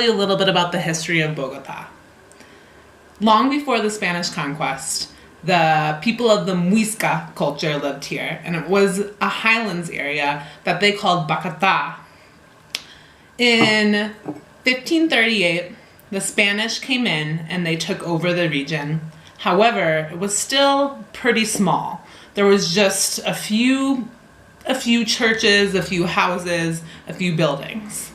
tell you a little bit about the history of Bogota. Long before the Spanish conquest, the people of the Muisca culture lived here, and it was a highlands area that they called Bogotá. In 1538, the Spanish came in and they took over the region. However, it was still pretty small. There was just a few churches, a few houses, a few buildings.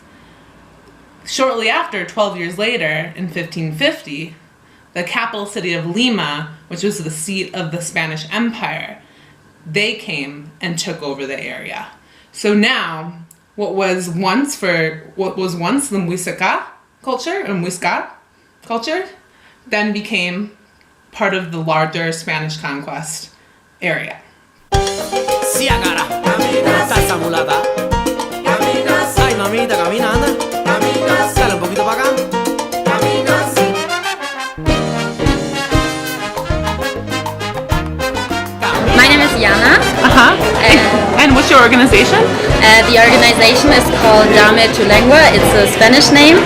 Shortly after, 12 years later, in 1550, the capital city of Lima, which was the seat of the Spanish Empire, they came and took over the area. So now, what was once the Muisca culture, then became part of the larger Spanish conquest area. Sí, agarra. Está esa mulata. Ay, mamita, caminando. Sale un poquito para acá. My name is Jana. And what's your organization? The organization is called Dame tu Lengua. It's a Spanish name,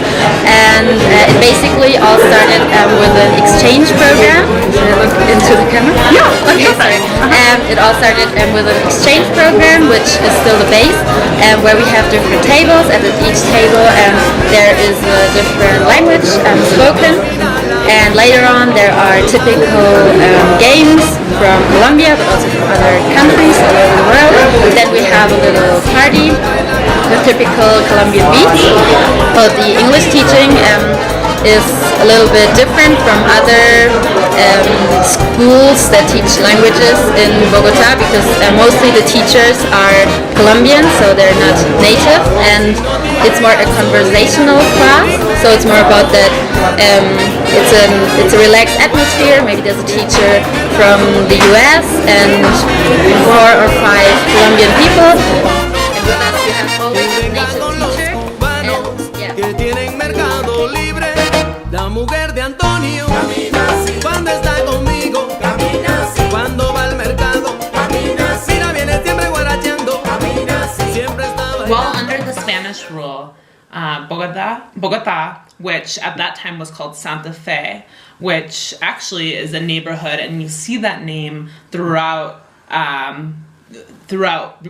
and it basically all started with an exchange program. Should I look into the camera? Yeah. Okay, sorry. It all started with an exchange program, which is still the base, where we have different tables, and at each table there is a different language spoken. And later on, there are typical games from Colombia, but also from other countries all over the world. Then we have a little party with typical Colombian beats. But the English teaching is a little bit different from other schools that teach languages in Bogota, because mostly the teachers are Colombian, so they're not native, and it's more a conversational class. So it's more about that. It's a relaxed atmosphere. Maybe there's a teacher from the US and 4 or 5 Colombian people. And with us you have always a native teacher. Que tienen mercado libre. La mujer de Antonio camina así. Cuando está conmigo camina así. Cuando va al mercado camina así. Mira, viene siempre guaracheando camina así. Siempre está. While under the Spanish rule, Bogotá, which at that time was called Santa Fe, which actually is a neighborhood, and you see that name throughout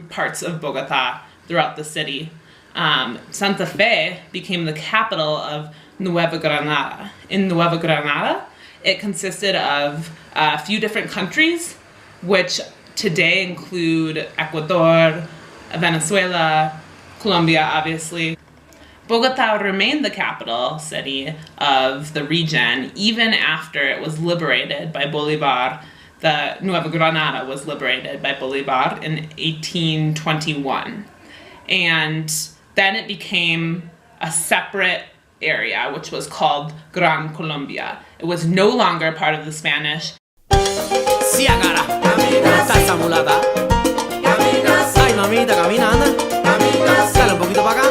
parts of Bogotá, throughout the city. Santa Fe became the capital of Nueva Granada. In Nueva Granada, it consisted of a few different countries, which today include Ecuador, Venezuela, Colombia, obviously. Bogotá remained the capital city of the region even after it was liberated by Bolivar. The Nueva Granada was liberated by Bolivar in 1821. And then it became a separate area, which was called Gran Colombia. It was no longer part of the Spanish. Sí, agarra. Está esa mulata. Ay, mamita, caminando. Sale un poquito para acá.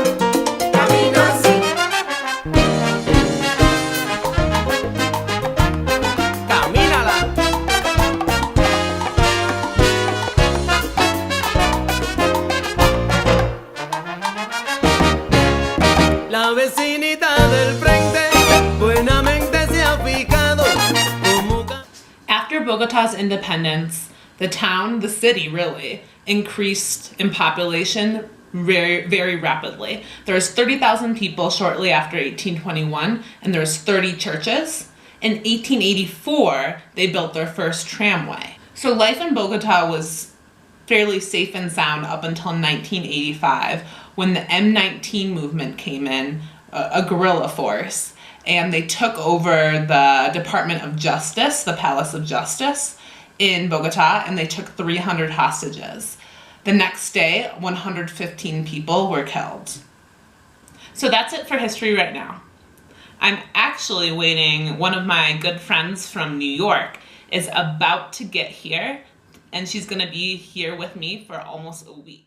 La vecinita del frente buenamente se ha fijado como. After Bogotá's independence, the city really, increased in population very, very rapidly. There was 30,000 people shortly after 1821, and there was 30 churches. In 1884, they built their first tramway. So life in Bogotá was fairly safe and sound up until 1985, when the M19 movement came in, a guerrilla force, and they took over the Department of Justice, the Palace of Justice in Bogotá, and they took 300 hostages. The next day, 115 people were killed. So that's it for history right now. I'm actually waiting. One of my good friends from New York is about to get here, and she's gonna be here with me for almost a week.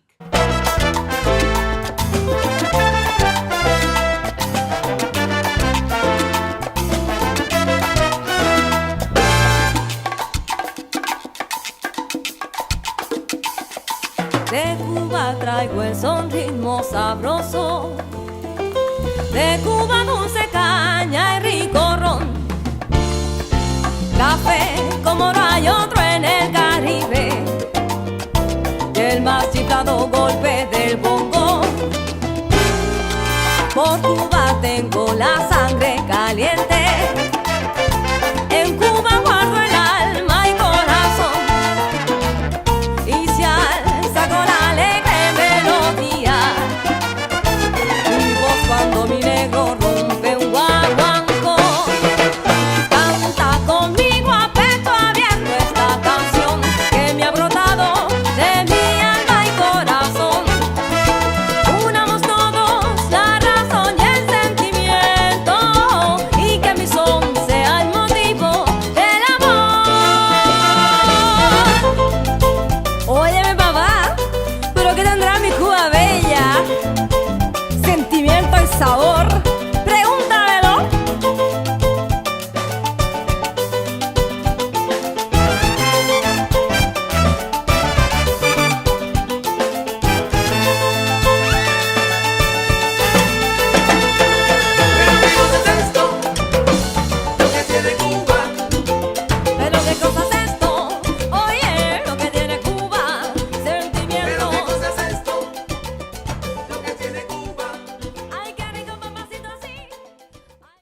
De Cuba traigo el son ritmo sabroso de Cuba dulce caña y rico ron, café